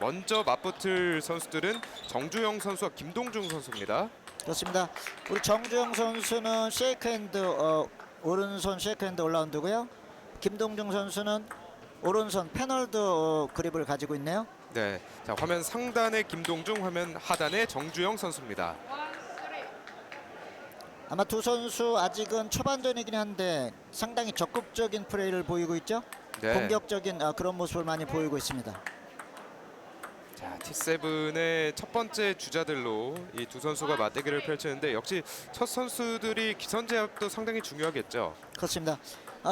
먼저 맞붙을 선수들은 정주영 선수와 김동중 선수입니다. 그렇습니다. 우리 정주영 선수는 쉐이크핸드 오른손 쉐이크핸드 올라운드고요. 김동중 선수는 오른손 패널드 그립을 가지고 있네요. 네, 자 화면 상단의 김동중, 화면 하단의 정주영 선수입니다. 아마 두 선수 아직은 초반전이긴 한데 상당히 적극적인 플레이를 보이고 있죠. 네. 공격적인 그런 모습을 많이 보이고 있습니다. 자, T7의 첫 번째 주자들로 이 두 선수가 맞대결을 펼치는데 역시 첫 선수들이 기선 제압도 상당히 중요하겠죠. 그렇습니다.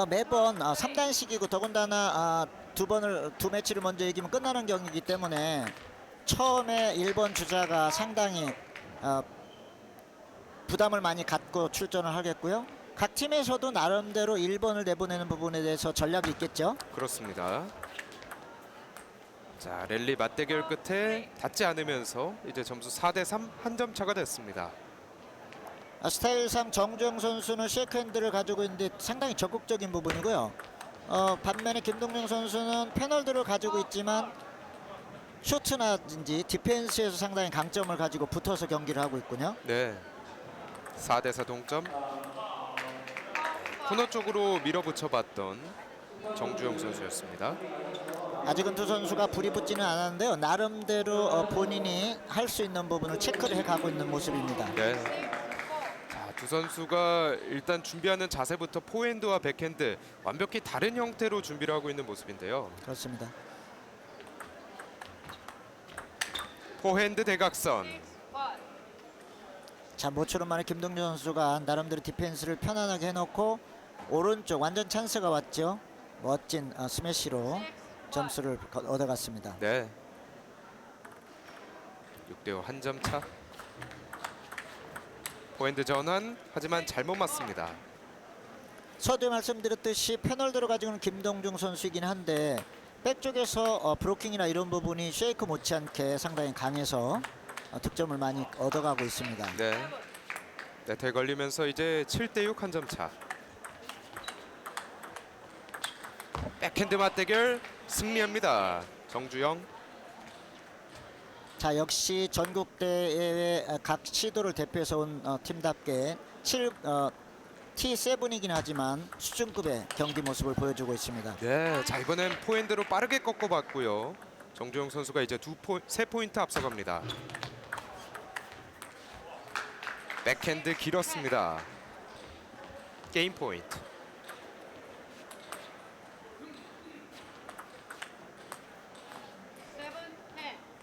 매번 3단식이고 더군다나 두 매치를 먼저 이기면 끝나는 경기이기 때문에 처음에 1번 주자가 상당히 부담을 많이 갖고 출전을 하겠고요. 각 팀에서도 나름대로 1번을 내보내는 부분에 대해서 전략이 있겠죠. 그렇습니다. 자, 랠리 맞대결 끝에 닿지 않으면서 이제 점수 4대3 한 점 차가 됐습니다. 스타일상 정주영 선수는 쉐이크핸드를 가지고 있는데 상당히 적극적인 부분이고요. 반면에 김동중 선수는 패널들을 가지고 있지만 쇼트나든지 디펜스에서 상당히 강점을 가지고 붙어서 경기를 하고 있군요. 네, 4대4 동점. 코너 쪽으로 밀어붙여봤던 정주영 선수였습니다. 아직은 두 선수가 불이 붙지는 않았는데요. 나름대로 본인이 할 수 있는 부분을 체크를 해가고 있는 모습입니다. 네. 자, 두 선수가 일단 준비하는 자세부터 포핸드와 백핸드 완벽히 다른 형태로 준비를 하고 있는 모습인데요. 그렇습니다. 포핸드 대각선. 자, 모처럼 만에 김동준 선수가 나름대로 디펜스를 편안하게 해놓고 오른쪽 완전 찬스가 왔죠. 멋진 스매시로 점수를 얻어갔습니다. 네. 6대5 한 점 차. 포핸드 전환, 하지만 잘못 맞습니다. 서두에 말씀드렸듯이 패널들을 가지고 있는 김동중 선수이긴 한데 백쪽에서 브로킹이나 이런 부분이 쉐이크 못지않게 상당히 강해서 득점을 많이 얻어가고 있습니다. 네. 네트에 걸리면서 이제 7대6 한 점 차. 백핸드 맞대결 승리합니다. 정주영. 자, 역시 전국대회 각 시도를 대표해서 온 팀답게 T7이긴 하지만 수준급의 경기 모습을 보여주고 있습니다. 네, 자 이번엔 포핸드로 빠르게 꺾어봤고요. 정주영 선수가 이제 3포인트 앞서갑니다. 백핸드 길었습니다. 게임 포인트.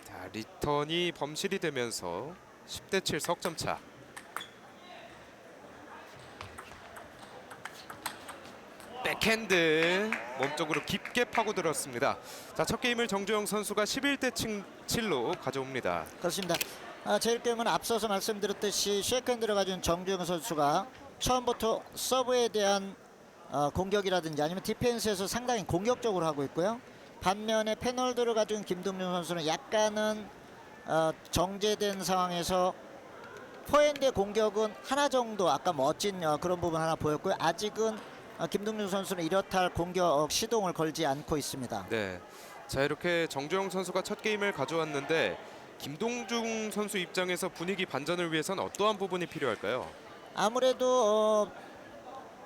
자, 리턴이 범실이 되면서 10대7 석점 차. 백핸드 몸쪽으로 깊게 파고들었습니다. 자, 첫 게임을 정주영 선수가 11대7로 가져옵니다. 그렇습니다. 제일 게임은 앞서서 말씀드렸듯이 쉐이크핸드를 가진 정주영 선수가 처음부터 서브에 대한 공격이라든지 아니면 디펜스에서 상당히 공격적으로 하고 있고요. 반면에 패널들을 가진 김동준 선수는 약간은 정제된 상황에서 포핸드의 공격은 하나 정도 아까 멋진 그런 부분 하나 보였고요. 아직은 김동준 선수는 이렇다 할 공격 시동을 걸지 않고 있습니다. 네, 자 이렇게 정주영 선수가 첫 게임을 가져왔는데 김동중 선수 입장에서 분위기 반전을 위해서는 어떠한 부분이 필요할까요? 아무래도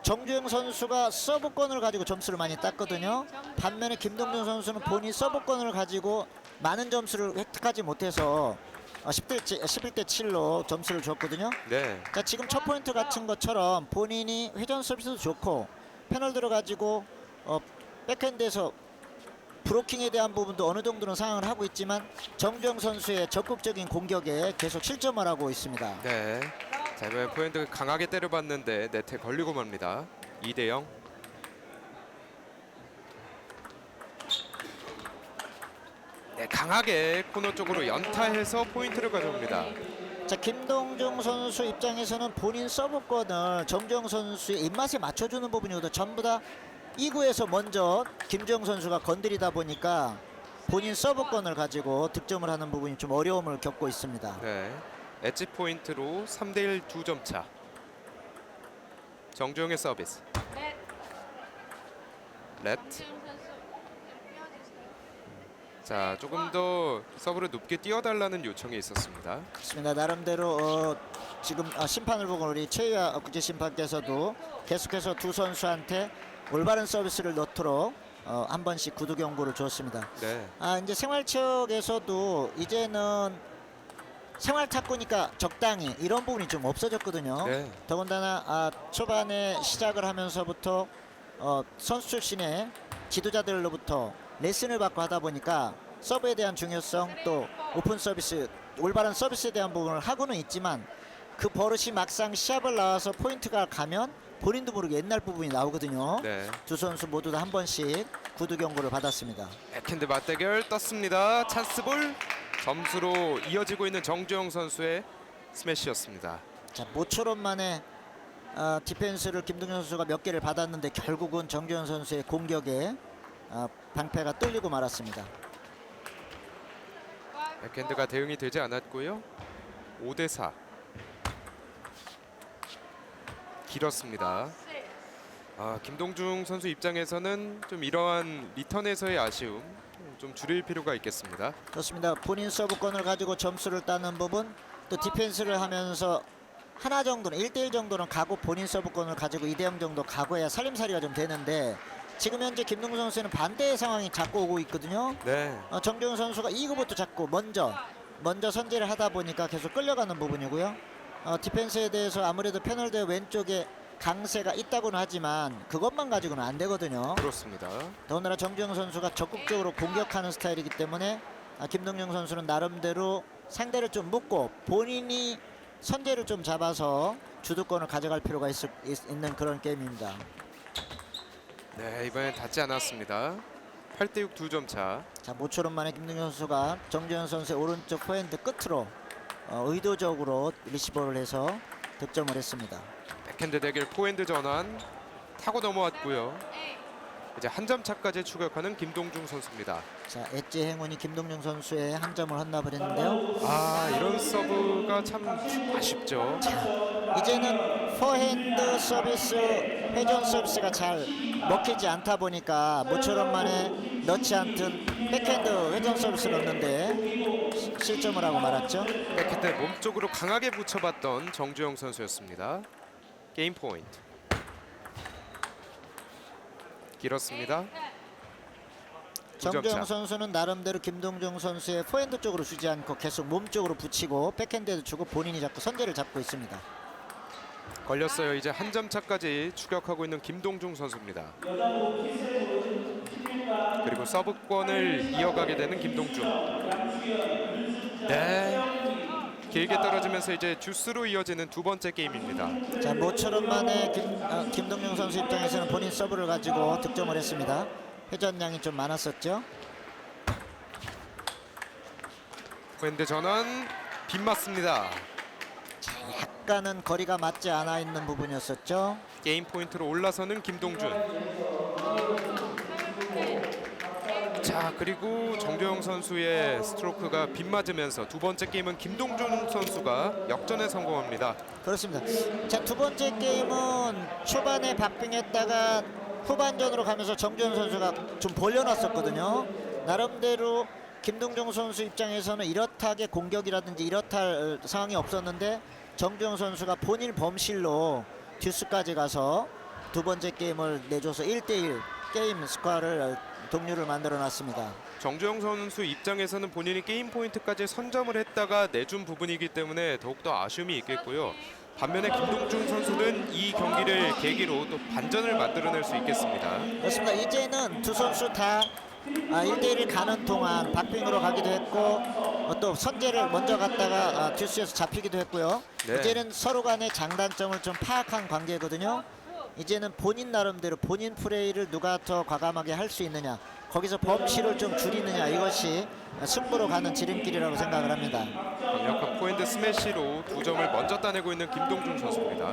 정주영 선수가 서브권을 가지고 점수를 많이 땄거든요. 반면에 김동준 선수는 본인 서브권을 가지고 많은 점수를 획득하지 못해서 11대7로 점수를 줬거든요. 네, 자, 지금 첫 포인트 같은 것처럼 본인이 회전 서비스도 좋고 패널 들어가지고 백핸드에서 브로킹에 대한 부분도 어느 정도는 상황을 하고 있지만 정주영 선수의 적극적인 공격에 계속 실점을 하고 있습니다. 네. 자 이번에 포핸드 강하게 때려봤는데 네트에 걸리고 맙니다. 2대0. 네, 강하게 코너 쪽으로 연타해서 포인트를 가져옵니다. 자, 김동중 선수 입장에서는 본인 서브권을 정주영 선수의 입맛에 맞춰주는 부분이거든요. 전부 다 2구에서 먼저 김주영 선수가 건드리다 보니까 본인 서브권을 가지고 득점을 하는 부분이 좀 어려움을 겪고 있습니다. 네, 엣지 포인트로 3대1 2점 차. 정주영의 서비스. 렛. 자, 조금 더 서브를 높게 띄워달라는 요청이 있었습니다. 그렇습니다. 나름대로 지금 심판을 보고 우리 최유아 국제 심판께서도 계속해서 두 선수한테 올바른 서비스를 넣도록 한 번씩 구두 경고를 줬습니다. 네, 이제 생활체육에서도 이제는 생활 탁구니까 적당히 이런 부분이 좀 없어졌거든요. 네. 더군다나 초반에 시작을 하면서부터 선수 출신의 지도자들로부터 레슨을 받고 하다 보니까 서브에 대한 중요성 또 오픈 서비스 올바른 서비스에 대한 부분을 하고는 있지만 그 버릇이 막상 시합을 나와서 포인트가 가면 본인도 모르게 옛날 부분이 나오거든요. 네. 두 선수 모두 다 한 번씩 구두 경고를 받았습니다. 백핸드 맞대결 떴습니다. 찬스볼. 점수로 이어지고 있는 정주영 선수의 스매시였습니다. 자, 모처럼 만에 디펜스를 김동현 선수가 몇 개를 받았는데 결국은 정주현 선수의 공격에 방패가 뚫리고 말았습니다. 백핸드가 대응이 되지 않았고요. 5대4. 길었습니다. 김동중 선수 입장에서는 좀 이러한 리턴에서의 아쉬움 좀 줄일 필요가 있겠습니다. 그렇습니다. 본인 서브권을 가지고 점수를 따는 부분 또 디펜스를 하면서 하나 정도는 1대1 정도는 가고 본인 서브권을 가지고 2대0 정도 가고야 살림살이가 좀 되는데 지금 현재 김동준 선수는 반대의 상황이 자꾸 오고 있거든요. 네. 정주영 선수가 이거부터 자꾸 먼저 선제를 하다 보니까 계속 끌려가는 부분이고요. 디펜스에 대해서 아무래도 패널대 왼쪽에 강세가 있다고는 하지만 그것만 가지고는 안 되거든요. 그렇습니다. 더군다나 정주영 선수가 적극적으로 공격하는 스타일이기 때문에 김동영 선수는 나름대로 상대를 좀 묶고 본인이 선제를 좀 잡아서 주도권을 가져갈 필요가 있는 그런 게임입니다. 네, 이번엔 닿지 않았습니다. 8대6 2점 차. 자, 모처럼 만에 김동현 선수가 정주현 선수의 오른쪽 포핸드 끝으로 의도적으로 리시버를 해서 득점을 했습니다. 백핸드 대결 포핸드 전환 타고 넘어왔고요. 이제 한 점 차까지 추격하는 김동중 선수입니다. 자, 엣지 행운이 김동영 선수의 한 점을 헌납을 했는데요. 이런 서브가 참 아쉽죠. 이제는 포핸드 서비스, 회전 서비스가 잘 먹히지 않다 보니까 모처럼 만에 넣지 않던 백핸드 회전 서비스를 넣는데 실점을 하고 말았죠. 백핸드 몸쪽으로 강하게 붙여봤던 정주영 선수였습니다. 게임 포인트. 길었습니다. 정주영 선수는 나름대로 김동중 선수의 포핸드 쪽으로 주지 않고 계속 몸 쪽으로 붙이고 백핸드에도 주고 본인이 자꾸 선제를 잡고 있습니다. 걸렸어요. 이제 한 점 차까지 추격하고 있는 김동중 선수입니다. 그리고 서브권을 이어가게 되는 김동중. 네. 길게 떨어지면서 이제 듀스로 이어지는 두 번째 게임입니다. 자, 모처럼 만에 김동영 선수 입장에서는 본인 서브를 가지고 득점을 했습니다. 회전량이 좀 많았었죠. 포핸드 전환 빗맞습니다. 자, 약간은 거리가 맞지 않아 있는 부분이었었죠. 게임 포인트로 올라서는 김동준. 자, 그리고 정주영 선수의 스트로크가 빗맞으면서 두 번째 게임은 김동준 선수가 역전에 성공합니다. 그렇습니다. 자, 두 번째 게임은 초반에 박빙했다가 후반전으로 가면서 정주영 선수가 좀 벌려놨었거든요. 나름대로 김동종 선수 입장에서는 이렇다게 공격이라든지 이렇다 상황이 없었는데 정주영 선수가 본인 범실로 듀스까지 가서 두 번째 게임을 내줘서 1대1 게임 스코어를 동률을 만들어 놨습니다. 정주영 선수 입장에서는 본인이 게임 포인트까지 선점을 했다가 내준 부분이기 때문에 더욱더 아쉬움이 있겠고요. 반면에 김동준 선수는 이 경기를 계기로 또 반전을 만들어낼 수 있겠습니다. 그렇습니다. 이제는 두 선수 다 1대1을 가는 동안 박빙으로 가기도 했고 또 선제를 먼저 갔다가 듀스에서 잡히기도 했고요. 네. 이제는 서로 간의 장단점을 좀 파악한 관계거든요. 이제는 본인 나름대로 본인 플레이를 누가 더 과감하게 할 수 있느냐, 거기서 범실을 좀 줄이느냐, 이것이 승부로 가는 지름길이라고 생각을 합니다. 강력한 포핸드 스매시로 두 점을 먼저 따내고 있는 김동준 선수입니다.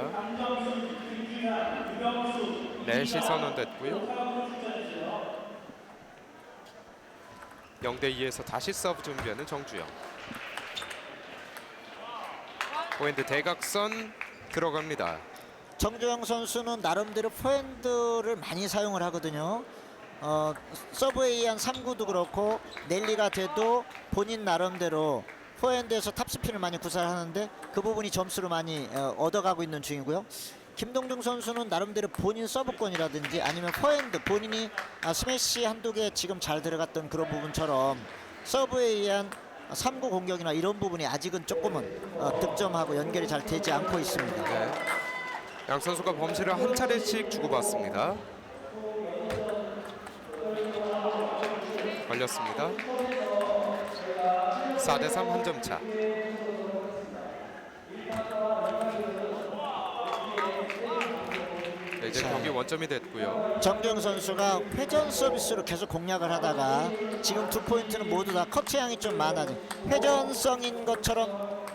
넷이 선언됐고요. 0대2에서 다시 서브 준비하는 정주영. 포핸드 대각선 들어갑니다. 정주영 선수는 나름대로 포핸드를 많이 사용을 하거든요. 서브에 의한 3구도 그렇고 랠리가 돼도 본인 나름대로 포핸드에서 탑스핀을 많이 구사하는데 그 부분이 점수를 많이 얻어가고 있는 중이고요. 김동중 선수는 나름대로 본인 서브권이라든지 아니면 포핸드 본인이 스매시 한두 개 지금 잘 들어갔던 그런 부분처럼 서브에 의한 3구 공격이나 이런 부분이 아직은 조금은 득점하고 연결이 잘 되지 않고 있습니다. 네. 양 선수가 범실을 한 차례씩 주고받습니다. 걸렸습니다. 4대3 한 점 차. 네, 이제 자. 경기 원점이 됐고요. 정주영 선수가 회전 서비스로 계속 공략을 하다가 지금 2포인트는 모두 다 커트량이 좀 많아진 회전성인 것처럼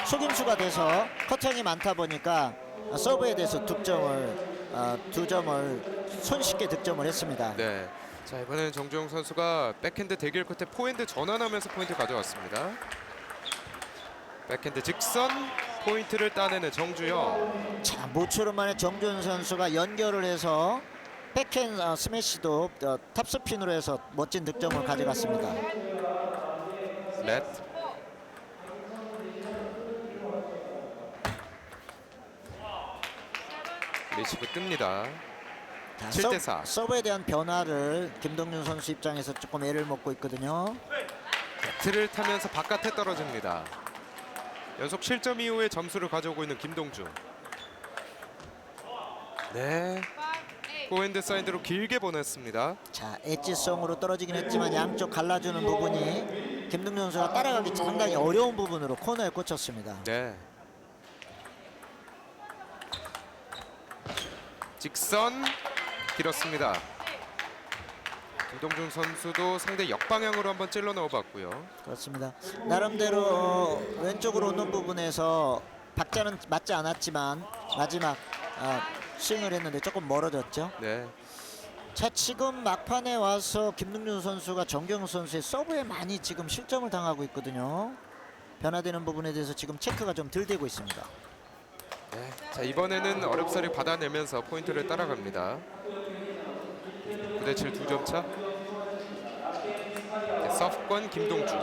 속임수가 돼서 커트량이 많다 보니까 서브에 대해서 득점을 2점을 손쉽게 득점을 했습니다. 네. 자, 이번에는 정주영 선수가 백핸드 대결 끝에 포핸드 전환하면서 포인트 가져왔습니다. 백핸드 직선 포인트를 따내는 정주영. 자, 모처럼 만에 정주영 선수가 연결을 해서 백핸드 스매시도 탑스핀으로 해서 멋진 득점을 가져갔습니다. 넷. 리시브 뜹니다. 7대4. 서브에 대한 변화를 김동준 선수 입장에서 조금 애를 먹고 있거든요. 틀을 타면서 바깥에 떨어집니다. 연속 실점 이후에 점수를 가져오고 있는 김동준. 네. 포핸드 사이드로 길게 보냈습니다. 자, 엣지성으로 떨어지긴 했지만 양쪽 갈라주는 부분이 김동준 선수가 따라가기 상당히 어려운 부분으로 코너에 꽂혔습니다. 네. 직선 길었습니다. 김동준 선수도 상대 역방향으로 한번 찔러 넣어봤고요. 그렇습니다. 나름대로 왼쪽으로 오는 부분에서 박자는 맞지 않았지만 마지막 스윙을 했는데 조금 멀어졌죠. 네. 자, 지금 막판에 와서 김동준 선수가 정경 선수의 서브에 많이 지금 실점을 당하고 있거든요. 변화되는 부분에 대해서 지금 체크가 좀 덜 되고 있습니다. 네. 자, 이번에는 어렵사리 받아내면서 포인트를 따라갑니다. 9대7 2점 차. 네, 서브권 김동준.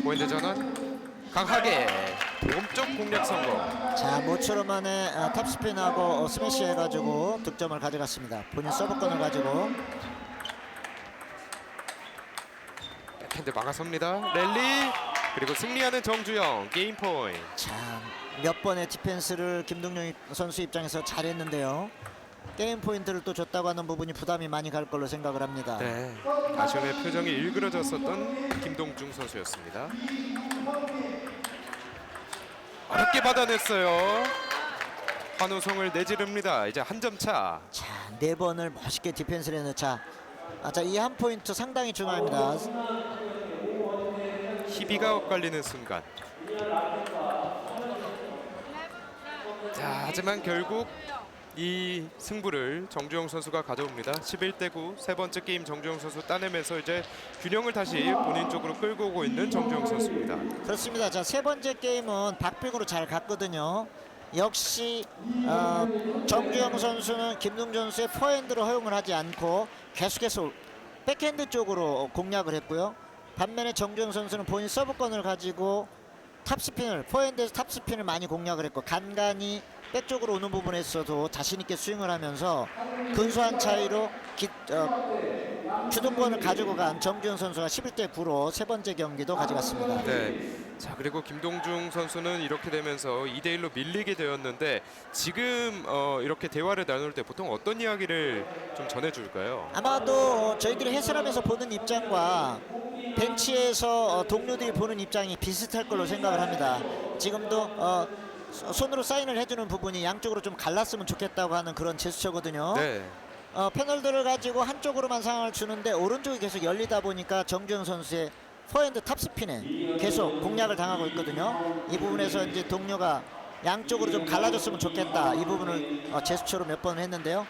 포인트 전환 강하게 몸쪽 공략 성공. 자, 모처럼 만에 탑스핀하고 스매시 해가지고 득점을 가져갔습니다. 본인 서브권을 가지고. 백핸드 막아섭니다. 랠리 그리고 승리하는 정주영. 게임 포인트. 참, 몇 번의 디펜스를 김동영 선수 입장에서 잘했는데요. 게임 포인트를 또 줬다고 하는 부분이 부담이 많이 갈 걸로 생각을 합니다. 네. 아쉬움의 표정이 일그러졌었던 김동중 선수였습니다. 어렵게 받아냈어요. 환호성을 내지릅니다. 이제 한 점 차. 자, 4번을 멋있게 디펜스를 했는데 자, 이 한 포인트 상당히 중요합니다. 희비가 엇갈리는 순간. 자, 하지만 결국 이 승부를 정주영 선수가 가져옵니다. 11대9 세 번째 게임 정주영 선수 따내면서 이제 균형을 다시 본인 쪽으로 끌고 오고 있는 정주영 선수입니다. 그렇습니다. 자, 세 번째 게임은 박빙으로 잘 갔거든요. 역시 정주영 선수는 김동준 선수의 포핸드를 허용을 하지 않고 계속해서 백핸드 쪽으로 공략을 했고요. 반면에 정주영 선수는 본인 서브권을 가지고 탑스핀을 포핸드에서 탑스핀을 많이 공략을 했고 간간히 백 쪽으로 오는 부분에서도 자신 있게 스윙을 하면서 근소한 차이로 주도권을 가지고 간 정주영 선수가 11대9로 세 번째 경기도 가져갔습니다. 네. 자, 그리고 김동중 선수는 이렇게 되면서 2대1로 밀리게 되었는데 지금 이렇게 대화를 나눌 때 보통 어떤 이야기를 좀 전해줄까요? 아마도 저희들이 해설하면서 보는 입장과 벤치에서 동료들이 보는 입장이 비슷할 걸로 생각을 합니다. 지금도 손으로 사인을 해주는 부분이 양쪽으로 좀 갈랐으면 좋겠다고 하는 그런 제스처거든요. 네. 패널들을 가지고 한쪽으로만 상황을 주는데 오른쪽이 계속 열리다 보니까 정주영 선수의 포핸드 탑스핀에 계속 공략을 당하고 있거든요. 이 부분에서 이제 동료가 양쪽으로 좀 갈라졌으면 좋겠다 이 부분을 제스처로 몇 번 했는데요.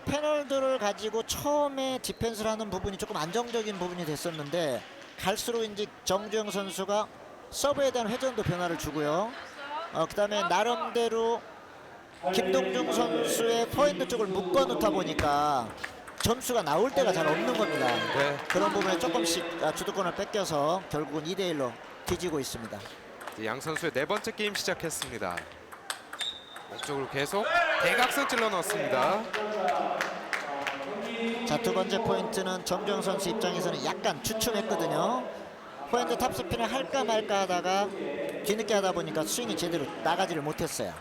패널들을 가지고 처음에 디펜스를 하는 부분이 조금 안정적인 부분이 됐었는데 갈수록 이제 정주영 선수가 서브에 대한 회전도 변화를 주고요. 그 다음에 나름대로 김동중 선수의 포핸드 쪽을 묶어 놓다 보니까 점수가 나올 때가 잘 없는 겁니다. 네. 그런 부분에 조금씩 주도권을 뺏겨서 결국은 2대1로 뒤지고 있습니다. 양 선수의 네 번째 게임 시작했습니다. 왼쪽으로 계속 대각선 찔러 넣었습니다. 자, 두 번째 포인트는 정주영 선수 입장에서는 약간 주춤했거든요. 포핸드 탑스핀을 할까 말까 하다가 뒤늦게 하다 보니까 스윙이 제대로 나가지를 못했어요.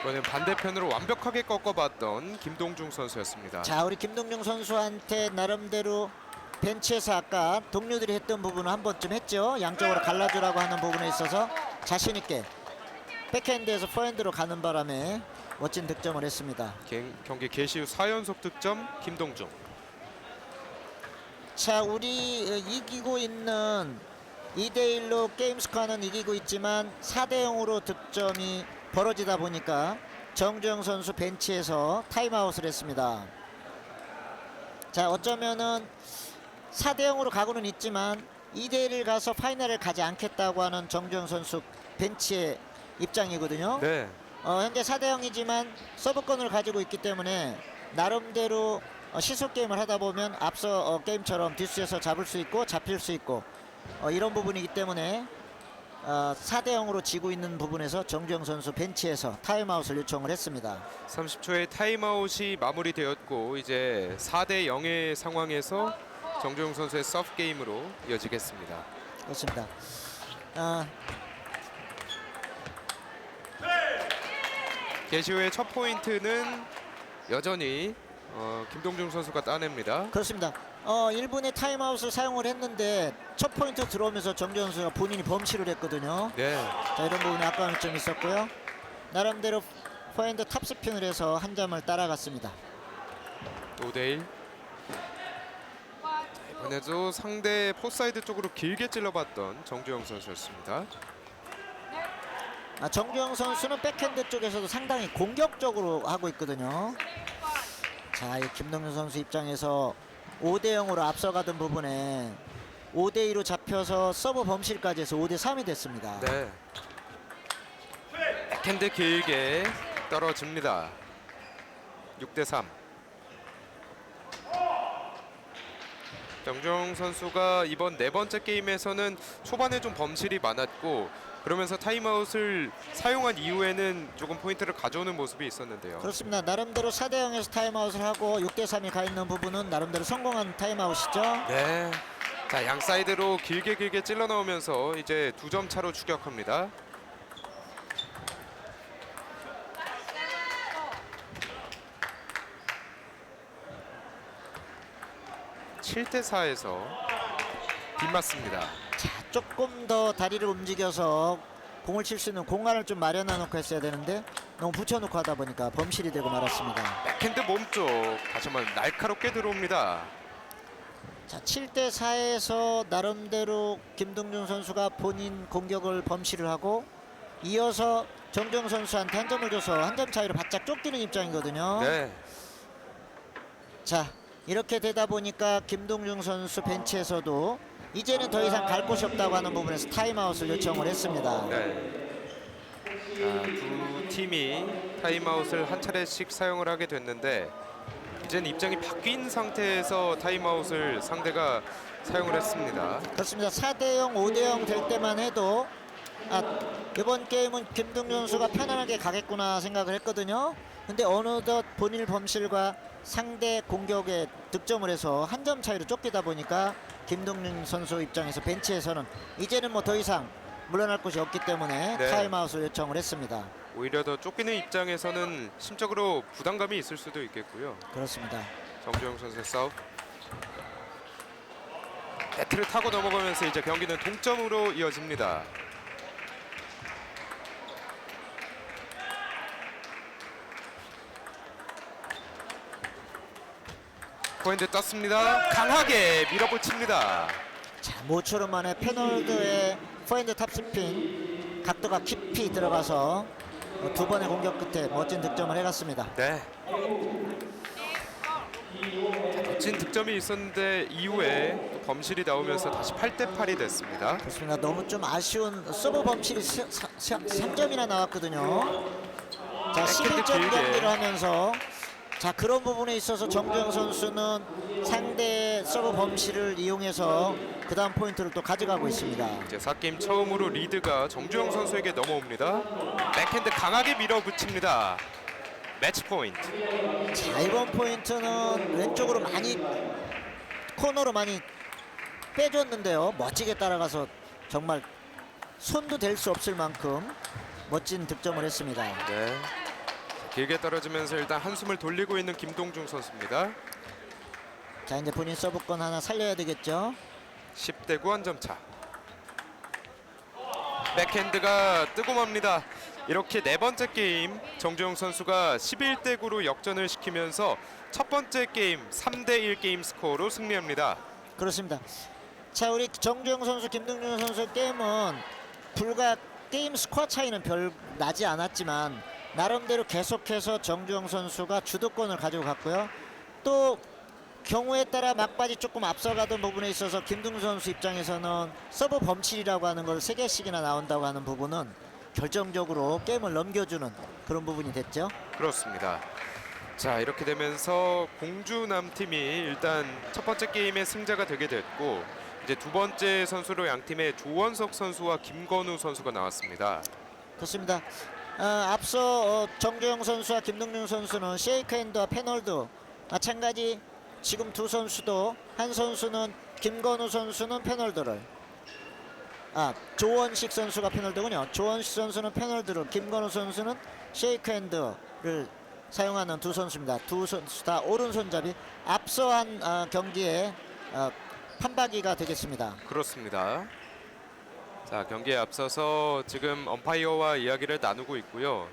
이번엔 반대편으로 완벽하게 꺾어봤던 김동중 선수였습니다. 자, 우리 김동중 선수한테 나름대로 벤치에서 아까 동료들이 했던 부분을 한 번쯤 했죠. 양쪽으로 갈라주라고 하는 부분에 있어서 자신 있게 백핸드에서 포핸드로 가는 바람에 멋진 득점을 했습니다. 경기 개시 후 4연속 득점 김동중. 자, 우리 이기고 있는 2대1로 게임 스코어는 이기고 있지만 4대0으로 득점이 벌어지다 보니까 정주영 선수 벤치에서 타임아웃을 했습니다. 자, 어쩌면은 4대0으로 가고는 있지만 2대1을 가서 파이널을 가지 않겠다고 하는 정주영 선수 벤치의 입장이거든요. 네. 현재 4대0이지만 서브권을 가지고 있기 때문에 나름대로 시속 게임을 하다 보면 앞서 게임처럼 뒷수에서 잡을 수 있고 잡힐 수 있고 이런 부분이기 때문에 4대0으로 지고 있는 부분에서 정주영 선수 벤치에서 타임아웃을 요청을 했습니다. 30초의 타임아웃이 마무리되었고 이제 4대0의 상황에서 정주영 선수의 서브 게임으로 이어지겠습니다. 그렇습니다. 개시 후의 첫 포인트는 여전히 김동중 선수가 따냅니다. 그렇습니다. 1분의 타임아웃을 사용을 했는데 첫 포인트 들어오면서 정주영 선수가 본인이 범실을 했거든요. 네. 자, 이런 부분에 아까운 좀 있었고요. 나름대로 포핸드 탑스핀을 해서 한 점을 따라갔습니다. 5대1. 이번에도 상대 포사이드 쪽으로 길게 찔러봤던 정주영 선수였습니다. 정주영 선수는 백핸드 쪽에서도 상당히 공격적으로 하고 있거든요. 자, 이 김동준 선수 입장에서 5대0으로 앞서가던 부분에 5대2로 잡혀서 서브 범실까지 해서 5대3이 됐습니다. 네. 백핸드 길게 떨어집니다. 6대3. 정주영 선수가 이번 네 번째 게임에서는 초반에 좀 범실이 많았고 그러면서 타임아웃을 사용한 이후에는 조금 포인트를 가져오는 모습이 있었는데요. 그렇습니다. 나름대로 4대0에서 타임아웃을 하고 6대3이 가 있는 부분은 나름대로 성공한 타임아웃이죠. 네. 자, 양 사이드로 길게 찔러 넣으면서 이제 2점 차로 추격합니다. (7대4에서) 빗맞습니다. 자, 조금 더 다리를 움직여서 공을 칠 수 있는 공간을 좀 마련해 놓고 했어야 되는데 너무 붙여놓고 하다 보니까 범실이 되고 말았습니다. 백핸드 몸쪽 다시 한번 날카롭게 들어옵니다. 자, 7대4에서 나름대로 김동준 선수가 본인 공격을 범실을 하고 이어서 정주영 선수한테 한 점을 줘서 한 점 차이로 바짝 쫓기는 입장이거든요. 네. 자, 이렇게 되다 보니까 김동준 선수 벤치에서도 이제는 더 이상 갈 곳이 없다고 하는 부분에서 타임아웃을 요청을 했습니다. 네. 자, 두 팀이 타임아웃을 한 차례씩 사용을 하게 됐는데 이제는 입장이 바뀐 상태에서 타임아웃을 상대가 사용을 했습니다. 그렇습니다. 4대0, 5대0 될 때만 해도 이번 게임은 김동준 선수가 편안하게 가겠구나 생각을 했거든요. 근데 어느덧 본인 범실과 상대 공격에 득점을 해서 한 점 차이로 쫓기다 보니까 김동준 선수 입장에서 벤치에서는 이제는 뭐 더 이상 물러날 곳이 없기 때문에 네. 타임아웃을 요청을 했습니다. 오히려 더 쫓기는 입장에서는 심적으로 부담감이 있을 수도 있겠고요. 그렇습니다. 정주영 선수의 서브. 네트를 타고 넘어가면서 이제 경기는 동점으로 이어집니다. 포핸드 떴습니다. 강하게 밀어붙입니다. 자, 모처럼 만에 페널드의 포핸드 탑스핀 각도가 깊이 들어가서 두 번의 공격 끝에 멋진 득점을 해갔습니다. 네. 자, 멋진 득점이 있었는데 이후에 또 범실이 나오면서 다시 8대 8이 됐습니다. 그렇습니다. 너무 좀 아쉬운 서브 범실이 3점이나 나왔거든요. 자, 11점 길게. 경기를 하면서 자, 그런 부분에 있어서 정주영 선수는 상대 서브 범실을 이용해서 그 다음 포인트를 또 가져가고 있습니다. 이제 4게임 처음으로 리드가 정주영 선수에게 넘어옵니다. 백핸드 강하게 밀어붙입니다. 매치 포인트. 자, 이번 포인트는 왼쪽으로 많이 코너로 많이 빼줬는데요. 멋지게 따라가서 정말 손도 댈 수 없을 만큼 멋진 득점을 했습니다. 네. 길게 떨어지면서 일단 한숨을 돌리고 있는 김동중 선수입니다. 자, 이제 본인 서브권 하나 살려야 되겠죠. 10대 9 한 점 차. 백핸드가 뜨고맙니다. 이렇게 네 번째 게임 정주영 선수가 11대 9로 역전을 시키면서 첫 번째 게임 3대 1 게임 스코어로 승리합니다. 그렇습니다. 자, 우리 정주영 선수, 김동준 선수 게임은 불과 게임 스코어 차이는 별 나지 않았지만 나름대로 계속해서 정주영 선수가 주도권을 가지고 갔고요. 또 경우에 따라 막바지 조금 앞서가던 부분에 있어서 김동준 선수 입장에서는 서브 범실이라고 하는 걸 3개씩이나 나온다고 하는 부분은 결정적으로 게임을 넘겨주는 그런 부분이 됐죠. 그렇습니다. 자, 이렇게 되면서 공주남 팀이 일단 첫 번째 게임의 승자가 되게 됐고 이제 두 번째 선수로 양 팀의 조원석 선수와 김건우 선수가 나왔습니다. 그렇습니다. 앞서 정주영 선수와 김동준 선수는 쉐이크핸드와 페널드 마찬가지. 지금 두 선수도 한 선수는 김건우 선수는 페널드를 조원식 선수가 페널드군요. 조원식 선수는 페널드를, 김건우 선수는 쉐이크핸드를 사용하는 두 선수입니다. 두 선수 다 오른손잡이. 앞서한 경기에 판박이가 되겠습니다. 그렇습니다. 자, 경기에 앞서서 지금 엄파이어와 이야기를 나누고 있고요.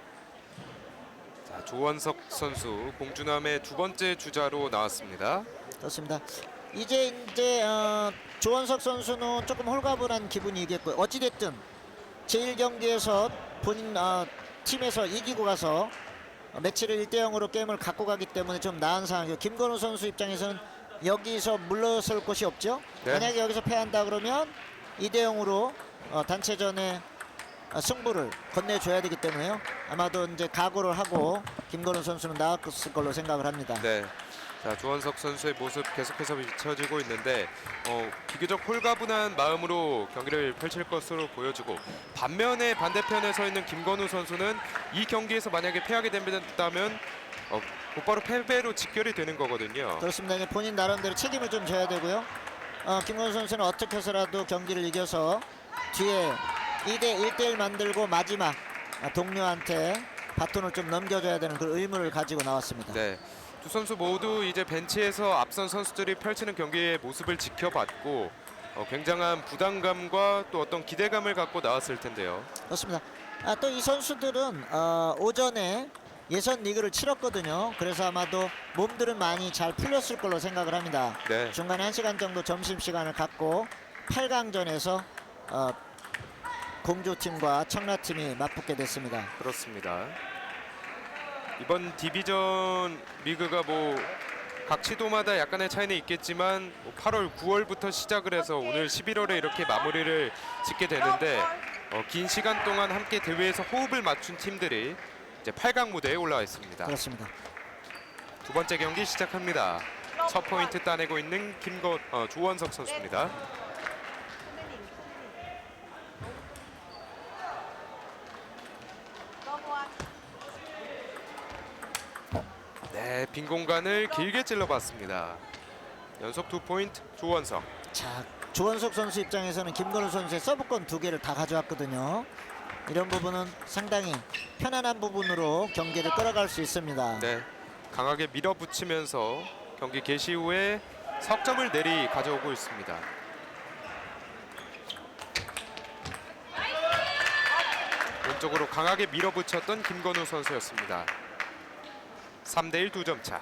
자, 조원석 선수 공주남의 두 번째 주자로 나왔습니다. 그렇습니다. 이제 조원석 선수는 조금 홀가분한 기분이겠고요. 어찌됐든 제1경기에서 본인 팀에서 이기고 가서 매치를 1대 0으로 게임을 갖고 가기 때문에 좀 나은 상황이고 김건우 선수 입장에서는 여기서 물러설 곳이 없죠. 네. 만약에 여기서 패한다 그러면 2대 0으로 단체전에 승부를 건네줘야 되기 때문에요. 아마도 이제 각오를 하고 김건우 선수는 나왔을 걸로 생각을 합니다. 네. 자, 조원석 선수의 모습 계속해서 비춰지고 있는데 비교적 홀가분한 마음으로 경기를 펼칠 것으로 보여지고 반면에 반대편에 서 있는 김건우 선수는 이 경기에서 만약에 패하게 된다면 곧바로 패배로 직결이 되는 거거든요. 그렇습니다. 이제 본인 나름대로 책임을 좀 져야 되고요. 김건우 선수는 어떻게 해서라도 경기를 이겨서 뒤에 1대1 만들고 마지막 동료한테 바톤을 좀 넘겨줘야 되는 그 의무를 가지고 나왔습니다. 네. 두 선수 모두 이제 벤치에서 앞선 선수들이 펼치는 경기의 모습을 지켜봤고 굉장한 부담감과 또 어떤 기대감을 갖고 나왔을 텐데요. 그렇습니다. 또 이 선수들은 오전에 예선 리그를 치렀거든요. 그래서 아마도 몸들은 많이 잘 풀렸을 걸로 생각을 합니다. 네. 중간에 1시간 정도 점심시간을 갖고 8강전에서 공주팀과 청라팀이 맞붙게 됐습니다. 그렇습니다. 이번 디비전 리그가 각 시도마다 약간의 차이는 있겠지만 8월, 9월부터 시작을 해서 오늘 11월에 이렇게 마무리를 짓게 되는데 긴 시간 동안 함께 대회에서 호흡을 맞춘 팀들이 이제 8강 무대에 올라와 있습니다. 그렇습니다. 두 번째 경기 시작합니다. 첫 포인트 따내고 있는 조원석 선수입니다. 네, 빈 공간을 길게 찔러봤습니다. 연속 2포인트 조원석. 자, 조원석 선수 입장에서는 김건우 선수의 서브권 2개를 다 가져왔거든요. 이런 부분은 상당히 편안한 부분으로 경기를 끌어갈 수 있습니다. 네, 강하게 밀어붙이면서 경기 개시 후에 석점을 내리 가져오고 있습니다. 왼쪽으로 강하게 밀어붙였던 김건우 선수였습니다. 3대 1 2점 차.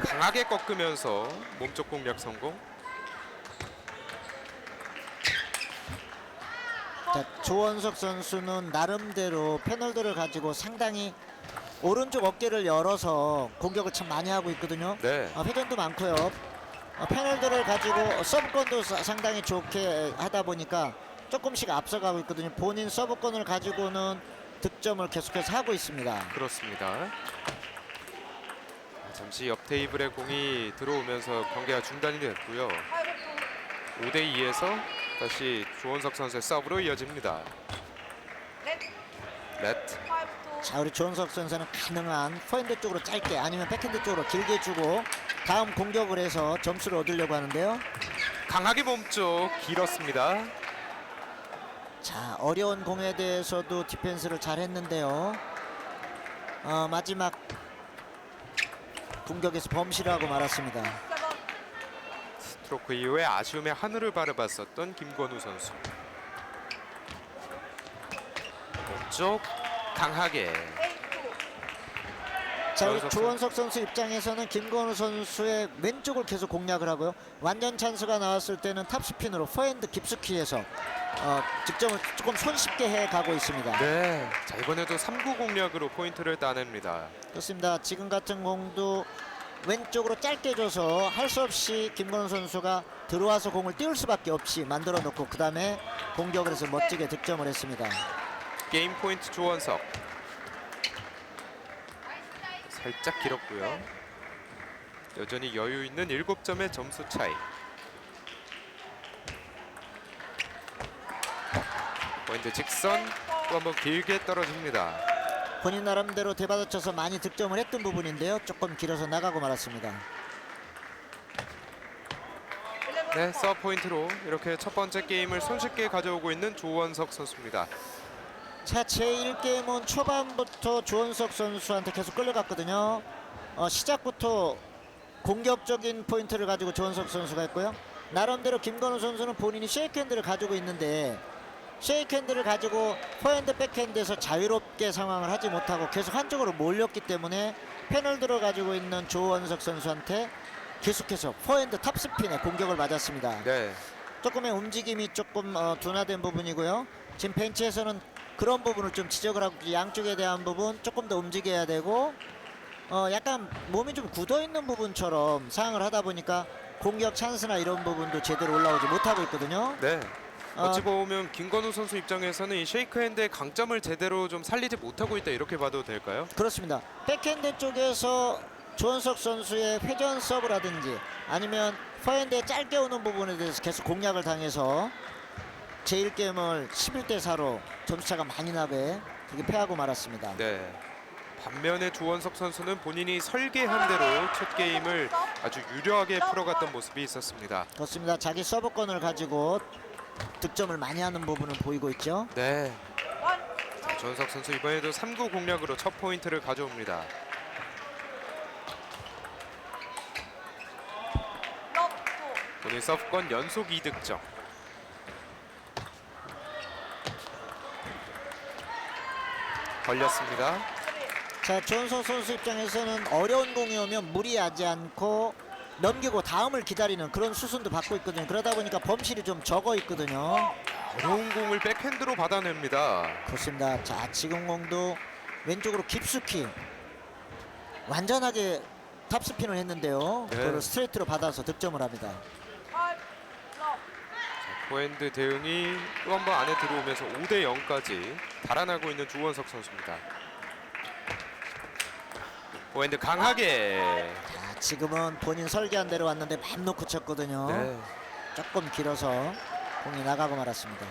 강하게 꺾으면서 몸쪽 공략 성공. 자, 조원석 선수는 나름대로 패널들을 가지고 상당히 오른쪽 어깨를 열어서 공격을 참 많이 하고 있거든요. 네. 회전도 많고요. 패널들을 가지고 서브권도 상당히 좋게 하다 보니까 조금씩 앞서가고 있거든요. 본인 서브권을 가지고는 득점을 계속해서 하고 있습니다. 그렇습니다. 잠시 옆 테이블에 공이 들어오면서 경기가 중단이 됐고요. 5대2에서 다시 조원석 선수의 서브로 이어집니다. 넷. 자, 우리 조원석 선수는 가능한 포핸드 쪽으로 짧게 아니면 백핸드 쪽으로 길게 주고 다음 공격을 해서 점수를 얻으려고 하는데요. 강하게 몸쪽 길었습니다. 자, 어려운 공에 대해서도 디펜스를 잘 했는데요. 마지막 공격에서 범실을 하고 말았습니다. 스트로크 이후에 아쉬움의 하늘을 바라봤었던 김건우 선수. 몸쪽 강하게. 자, 우리 조원석 선수 입장에서는 김건우 선수의 왼쪽을 계속 공략을 하고요. 완전 찬스가 나왔을 때는 탑스핀으로 포핸드 깊숙이 해서 득점을 조금 손쉽게 해가고 있습니다. 네. 자, 이번에도 3구 공략으로 포인트를 따냅니다. 그렇습니다. 지금 같은 공도 왼쪽으로 짧게 줘서 할 수 없이 김건우 선수가 들어와서 공을 띄울 수밖에 없이 만들어 놓고 그 다음에 공격을 해서 멋지게 득점을 했습니다. 게임 포인트 조원석. 살짝 길었고요. 여전히 여유 있는 7점의 점수 차이. 포인트 직선 또 한번 길게 떨어집니다. 본인 나름대로 대받아쳐서 많이 득점을 했던 부분인데요. 조금 길어서 나가고 말았습니다. 네, 서브 포인트로 이렇게 첫 번째 게임을 손쉽게 가져오고 있는 조원석 선수입니다. 자, 제1게임은 초반부터 조원석 선수한테 계속 끌려갔거든요. 시작부터 공격적인 포인트를 가지고 조원석 선수가 했고요. 나름대로 김건우 선수는 본인이 쉐이크핸드를 가지고 있는데 쉐이크핸드를 가지고 포핸드 백핸드에서 자유롭게 상황을 하지 못하고 계속 한쪽으로 몰렸기 때문에 패널들을 가지고 있는 조원석 선수한테 계속해서 포핸드 탑스핀에 공격을 맞았습니다. 네, 조금의 움직임이 조금 둔화된 부분이고요. 지금 벤치에서는 그런 부분을 좀 지적을 하고 양쪽에 대한 부분 조금 더 움직여야 되고 약간 몸이 좀 굳어 있는 부분처럼 상황을 하다 보니까 공격 찬스나 이런 부분도 제대로 올라오지 못하고 있거든요. 네. 어찌 보면 김건우 선수 입장에서는 이 쉐이크 핸드의 강점을 제대로 좀 살리지 못하고 있다 이렇게 봐도 될까요? 그렇습니다. 백핸드 쪽에서 조원석 선수의 회전 서브라든지 아니면 포핸드에 짧게 오는 부분에 대해서 계속 공략을 당해서 제1게임을 11대 4로 점수차가 많이 나게 그렇게 패하고 말았습니다. 네. 반면에 조원석 선수는 본인이 설계한 대로 첫 게임을 아주 유려하게 풀어갔던 모습이 있었습니다. 그렇습니다. 자기 서브권을 가지고 득점을 많이 하는 부분은 보이고 있죠. 네. 자, 조원석 선수 이번에도 3구 공략으로 첫 포인트를 가져옵니다. 본인 서브권 연속 2득점. 걸렸습니다. 자, 조원석 선수 입장에서는 어려운 공이 오면 무리하지 않고 넘기고 다음을 기다리는 그런 수순도 받고 있거든요. 그러다 보니까 범실이 좀 적어 있거든요. 어려운 공을 백핸드로 받아냅니다. 그렇습니다. 자, 지금 공도 왼쪽으로 깊숙이 완전하게 탑스핀을 했는데요. 네. 그걸 스트레이트로 받아서 득점을 합니다. 포핸드 대응이 또 한 번 안에 들어오면서 5대 0까지 달아나고 있는 조원석 선수입니다. 포핸드 강하게. 자, 지금은 본인 설계한 대로 왔는데 맘 놓고 쳤거든요. 네. 조금 길어서 공이 나가고 말았습니다.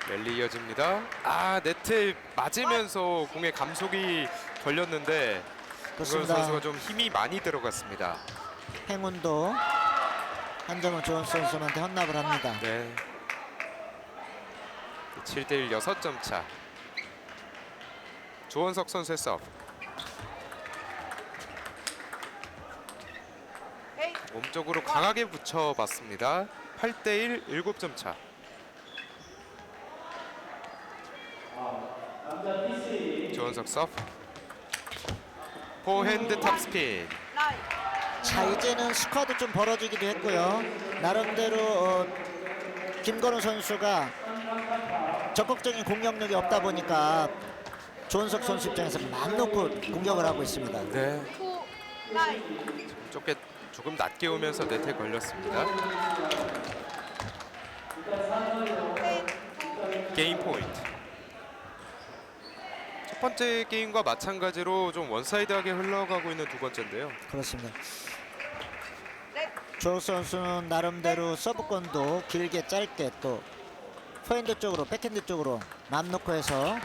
랠리 이어집니다. 아, 네트에 맞으면서 공에 감속이 걸렸는데 김건우 그렇습니다. 선수가 좀 힘이 많이 들어갔습니다. 행운도 한 점을 조원석 선수한테 헌납을 합니다. 네. 7대1 6점 차. 조원석 선수의 서브. 몸쪽으로 강하게 붙여봤습니다. 8대1 7점 차. 조원석 서브. 포핸드 탑스핀. 자, 이제는 스코어도 좀 벌어지기도 했고요. 나름대로 김건우 선수가 적극적인 공격력이 없다 보니까 조원석 선수 입장에서 맘 놓고 공격을 하고 있습니다. 네. 조금 낮게 오면서 네트에 걸렸습니다. 게임 포인트. 첫 번째 게임과 마찬가지로 좀 원사이드하게 흘러가고 있는 두 번째인데요. 그렇습니다. 조원석 선수는 나름대로 서브권도 길게 짧게 또 포핸드 쪽으로 백핸드 쪽으로 맘 놓고 해서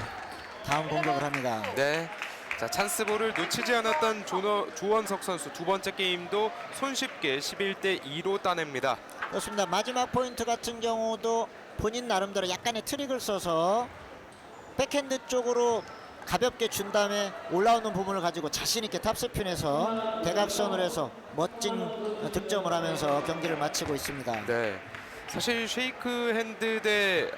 다음 공격을 합니다. 네. 자, 찬스볼을 놓치지 않았던 조원석 선수 두 번째 게임도 손쉽게 11대 2로 따냅니다. 그렇습니다. 마지막 포인트 같은 경우도 본인 나름대로 약간의 트릭을 써서 백핸드 쪽으로 가볍게 준 다음에 올라오는 부분을 가지고 자신 있게 탑스핀에서 대각선을 해서 멋진 득점을 하면서 경기를 마치고 있습니다. 네. 사실 쉐이크 핸드 대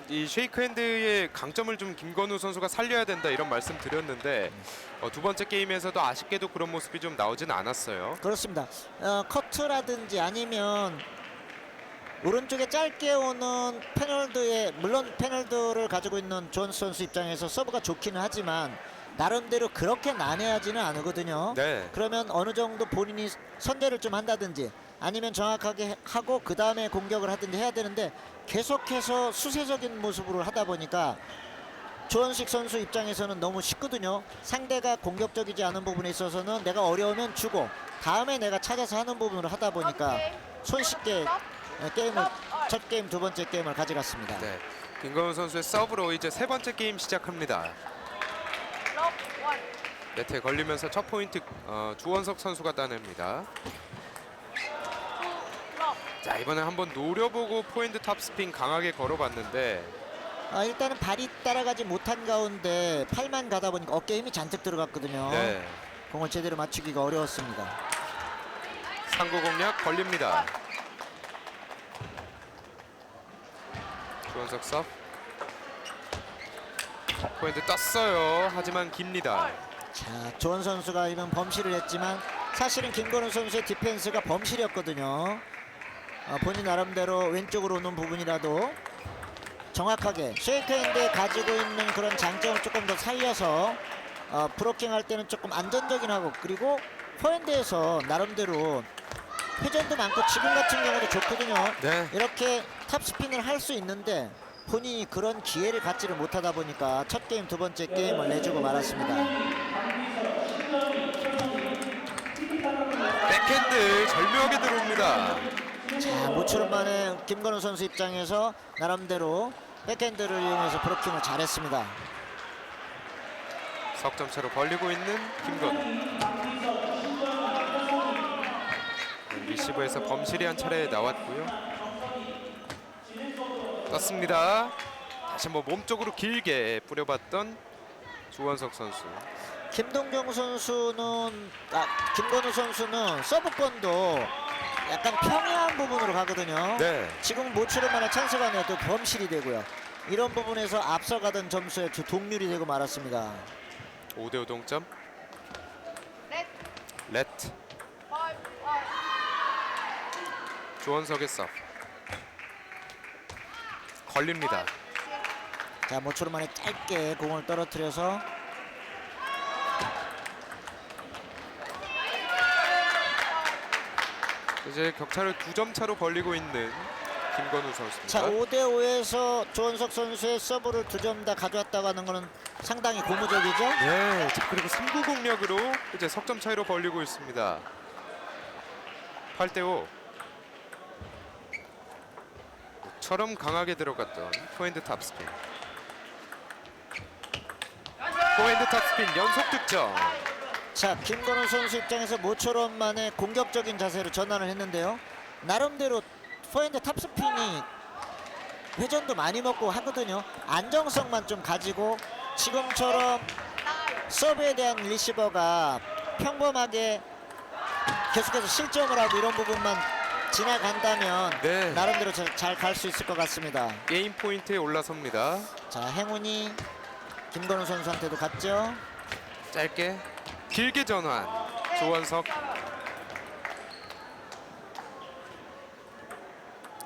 이 쉐이크 핸드의 강점을 좀 김건우 선수가 살려야 된다 이런 말씀 드렸는데 두 번째 게임에서도 아쉽게도 그런 모습이 좀 나오진 않았어요. 그렇습니다. 커트라든지 아니면 오른쪽에 짧게 오는 페널드에 물론 페널드를 가지고 있는 존 선수 입장에서 서브가 좋기는 하지만 나름대로 그렇게 난해하지는 않거든요. 네. 그러면 어느 정도 본인이 선대를 좀 한다든지 아니면 정확하게 하고 그 다음에 공격을 하든지 해야 되는데 계속해서 수세적인 모습으로 하다 보니까 조원식 선수 입장에서는 너무 쉽거든요. 상대가 공격적이지 않은 부분에 있어서는 내가 어려우면 주고 다음에 내가 찾아서 하는 부분으로 하다 보니까 손쉽게 게임을 첫 게임 두 번째 게임을 가져갔습니다. 네. 김건우 선수의 서브로 이제 세 번째 게임 시작합니다. 네트에 걸리면서 첫 포인트 조원석 선수가 따냅니다. 자, 이번에 한번 노려보고 포핸드 탑스핀 강하게 걸어봤는데 일단은 발이 따라가지 못한 가운데 팔만 가다 보니까 어깨 힘이 잔뜩 들어갔거든요. 네. 공을 제대로 맞추기가 어려웠습니다. 상구 공략 걸립니다. 조원석 서브. 포핸드 떴어요. 하지만 깁니다. 자, 조원 선수가 이번 범실을 했지만 사실은 김건우 선수의 디펜스가 범실이었거든요. 본인 나름대로 왼쪽으로 오는 부분이라도 정확하게 쉐이크핸드에 가지고 있는 그런 장점을 조금 더 살려서 브로킹 할 때는 조금 안정적인 하고 그리고 포핸드에서 나름대로 회전도 많고 지금 같은 경우도 좋거든요. 네. 이렇게 탑스핀을 할 수 있는데 본인이 그런 기회를 갖지를 못하다 보니까 첫 게임 두 번째 게임을 내주고 말았습니다. 백핸드 절묘하게 들어옵니다. 자, 모처럼 만에 김건우 선수 입장에서 나름대로 백핸드를 이용해서 브로킹을 잘했습니다. 석점차로 벌리고 있는 김건우. 리시브에서 범실이 한 차례 나왔고요. 떴습니다. 다시 한번 몸쪽으로 길게 뿌려봤던 조원석 선수. 김동경 선수는 김건우 선수는 서브권도 약간 평이한 부분으로 가거든요. 네. 지금 모처럼 만에 찬스가 내도 범실이 되고요. 이런 부분에서 앞서가던 점수에 동률이 되고 말았습니다. 5대5 동점. 레트. 조원석의 서브. 걸립니다. 자, 모처럼 만에 짧게 공을 떨어뜨려서 이제 격차를 2점 차로 벌리고 있는 김건우 선수입니다. 자, 5대5에서 조원석 선수의 서브를 2점 다 가져왔다고 하는 것은 상당히 고무적이죠. 네. 자, 그리고 3구 공략으로 이제 석점 차이로 벌리고 있습니다. 8대5. 처럼 강하게 들어갔던 포핸드 탑스핀. 포핸드 탑스핀 연속 득점. 자, 김건우 선수 입장에서 모처럼 만에 공격적인 자세로 전환을 했는데요. 나름대로 포핸드 탑스핀이 회전도 많이 먹고 하거든요. 안정성만 좀 가지고 지금처럼 서브에 대한 리시버가 평범하게 계속해서 실점을 하고 이런 부분만 지나간다면 네. 나름대로 잘 갈 수 있을 것 같습니다. 게임 포인트에 올라섭니다. 자, 행운이 김건우 선수한테도 갔죠. 짧게 길게 전환. 조원석.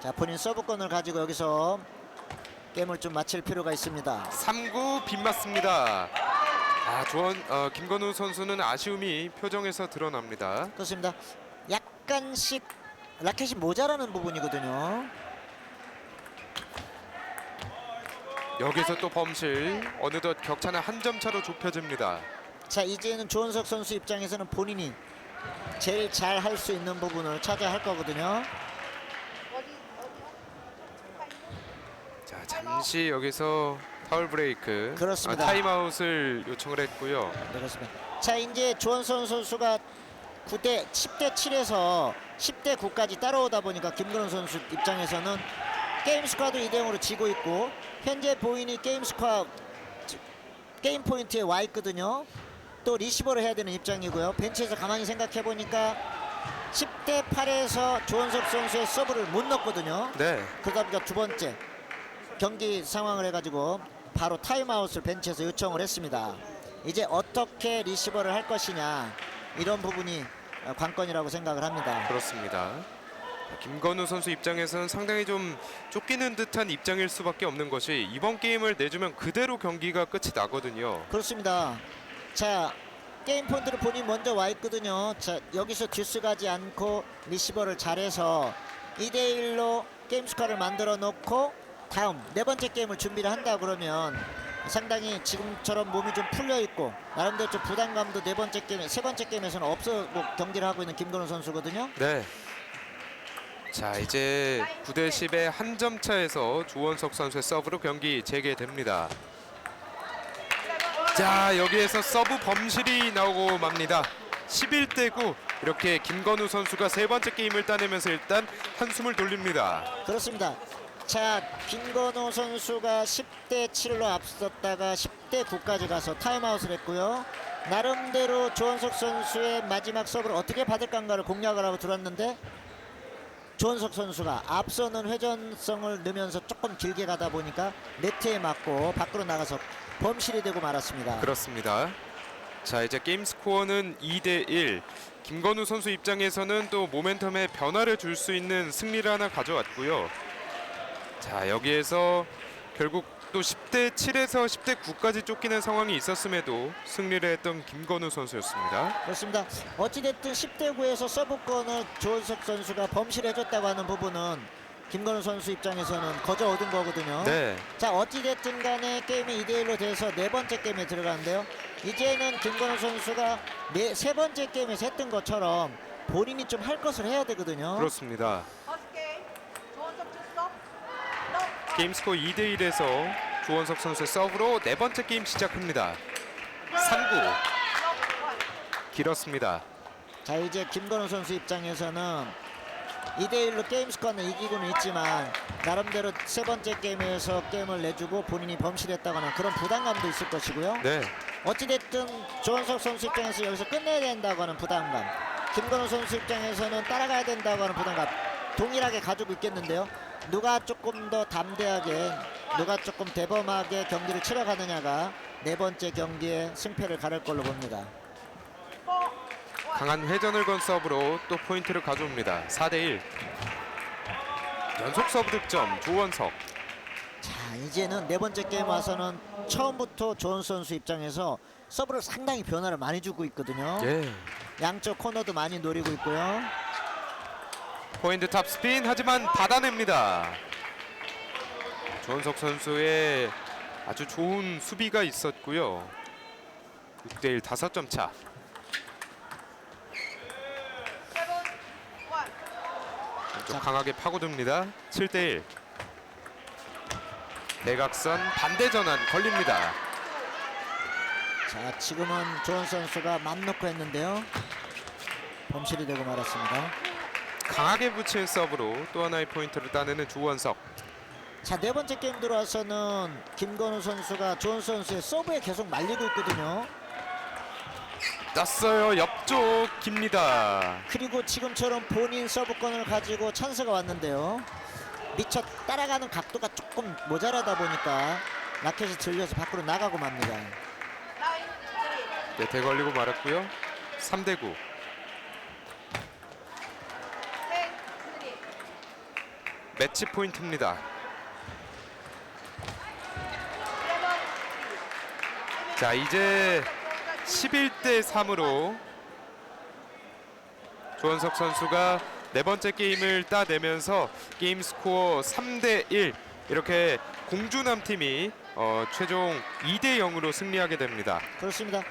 자, 본인 서브권을 가지고 여기서 게임을 좀 마칠 필요가 있습니다. 3구 빗맞습니다. 김건우 선수는 아쉬움이 표정에서 드러납니다. 그렇습니다. 약간씩 라켓이 모자라는 부분이거든요. 여기서 또 범실. 어느덧 격차는 한 점 차로 좁혀집니다. 자, 이제는 조원석 선수 입장에서는 본인이 제일 잘 할 수 있는 부분을 찾아야 할 거거든요. 자, 잠시 여기서 파울 브레이크, 그렇습니다. 타임아웃을 요청을 했고요. 네, 그렇습니다. 자, 이제 조원선 선수가 10대 7에서 10대 9까지 따라오다 보니까 김건우 선수 입장에서는 게임 스코어도 2대 0으로 지고 있고 현재 보이니 게임 스코어 게임 포인트에 와 있거든요. 또 리시버를 해야 되는 입장이고요. 벤치에서 가만히 생각해 보니까 10대 8에서 조원석 선수의 서브를 못 넣었거든요. 네. 그러다 보니까 두 번째 경기 상황을 해가지고 바로 타임아웃을 벤치에서 요청을 했습니다. 이제 어떻게 리시버를 할 것이냐 이런 부분이 관건이라고 생각을 합니다. 그렇습니다. 김건우 선수 입장에서는 상당히 좀 쫓기는 듯한 입장일 수밖에 없는 것이 이번 게임을 내주면 그대로 경기가 끝이 나거든요. 그렇습니다. 자, 게임 포인트를 본인이 먼저 와 있거든요. 자, 여기서 듀스 가지 않고 리시버를 잘해서 2대1로 게임 스코어를 만들어 놓고 다음 네 번째 게임을 준비를 한다 그러면 상당히 지금처럼 몸이 좀 풀려 있고 나름대로 좀 부담감도 네 번째 게임, 세 번째 게임에서는 없어 경기를 하고 있는 김건우 선수거든요. 네. 자, 이제 9대 10의 한 점 차에서 조원석 선수의 서브로 경기 재개됩니다. 자, 여기에서 서브 범실이 나오고 맙니다. 11대 9. 이렇게 김건우 선수가 세 번째 게임을 따내면서 일단 한숨을 돌립니다. 그렇습니다. 자, 김건우 선수가 10대 7로 앞섰다가 10대 9까지 가서 타임아웃을 했고요. 나름대로 조원석 선수의 마지막 서브를 어떻게 받을 건가를 공략을 하고 들었는데 조원석 선수가 앞서는 회전성을 넣으면서 조금 길게 가다 보니까 네트에 맞고 밖으로 나가서 범실이 되고 말았습니다. 그렇습니다. 자, 이제 게임 스코어는 2대 1. 김건우 선수 입장에서는 또 모멘텀에 변화를 줄 수 있는 승리를 하나 가져왔고요. 자, 여기에서 결국 또 10대 7에서 10대 9까지 쫓기는 상황이 있었음에도 승리를 했던 김건우 선수였습니다. 그렇습니다. 어찌됐든 10대 9에서 서브권을 조원석 선수가 범실해줬다고 하는 부분은 김건우 선수 입장에서는 거저 얻은 거거든요. 네. 자, 어찌됐든 간에 게임이 2대1로 돼서 네 번째 게임에 들어가는데요. 이제는 김건우 선수가 세 번째 게임에서 했던 것처럼 본인이 좀 할 것을 해야 되거든요. 그렇습니다. 게임 스코어 2대 1에서 조원석 선수의 서브로 네 번째 게임 시작합니다. 3구 길었습니다. 자, 이제 김건우 선수 입장에서는 2대1로 게임 스코어는 이기고는 있지만 나름대로 세 번째 게임에서 게임을 내주고 본인이 범실했다거나 그런 부담감도 있을 것이고요. 네. 어찌됐든 조원석 선수 입장에서 여기서 끝내야 된다고 하는 부담감, 김건우 선수 입장에서는 따라가야 된다고 하는 부담감 동일하게 가지고 있겠는데요. 누가 조금 더 담대하게, 누가 조금 대범하게 경기를 치러가느냐가 네 번째 경기의 승패를 가를 걸로 봅니다. 강한 회전을 건 서브로 또 포인트를 가져옵니다. 4대 1. 연속 서브 득점 조원석. 자, 이제는 네 번째 게임 와서는 처음부터 조원석 선수 입장에서 서브를 상당히 변화를 많이 주고 있거든요. 예. 양쪽 코너도 많이 노리고 있고요. 포인트 탑 스핀 하지만 받아냅니다. 조원석 선수의 아주 좋은 수비가 있었고요. 6대 1 5점 차. 좀 강하게 파고듭니다. 7대 1. 대각선 반대 전환 걸립니다. 자, 지금은 조원석 선수가 맘 놓고 했는데요. 범실이 되고 말았습니다. 강하게 붙인 서브로 또 하나의 포인트를 따내는 조원석. 자, 네 번째 게임 들어와서는 김건우 선수가 조원석 선수의 서브에 계속 말리고 있거든요. 떴어요. 옆쪽 깁니다. 그리고 지금처럼 본인 서브권을 가지고 찬스가 왔는데요. 미처 따라가는 각도가 조금 모자라다 보니까 라켓이 들려서 밖으로 나가고 맙니다. 네, 대걸리고 말았고요. 3대 9. 매치 포인트입니다. 자, 이제 11대 3으로 조원석 선수가 네 번째 게임을 따내면서 게임 스코어 3대 1 이렇게 공주남 팀이 최종 2대 0으로 승리하게 됩니다. 그렇습니다.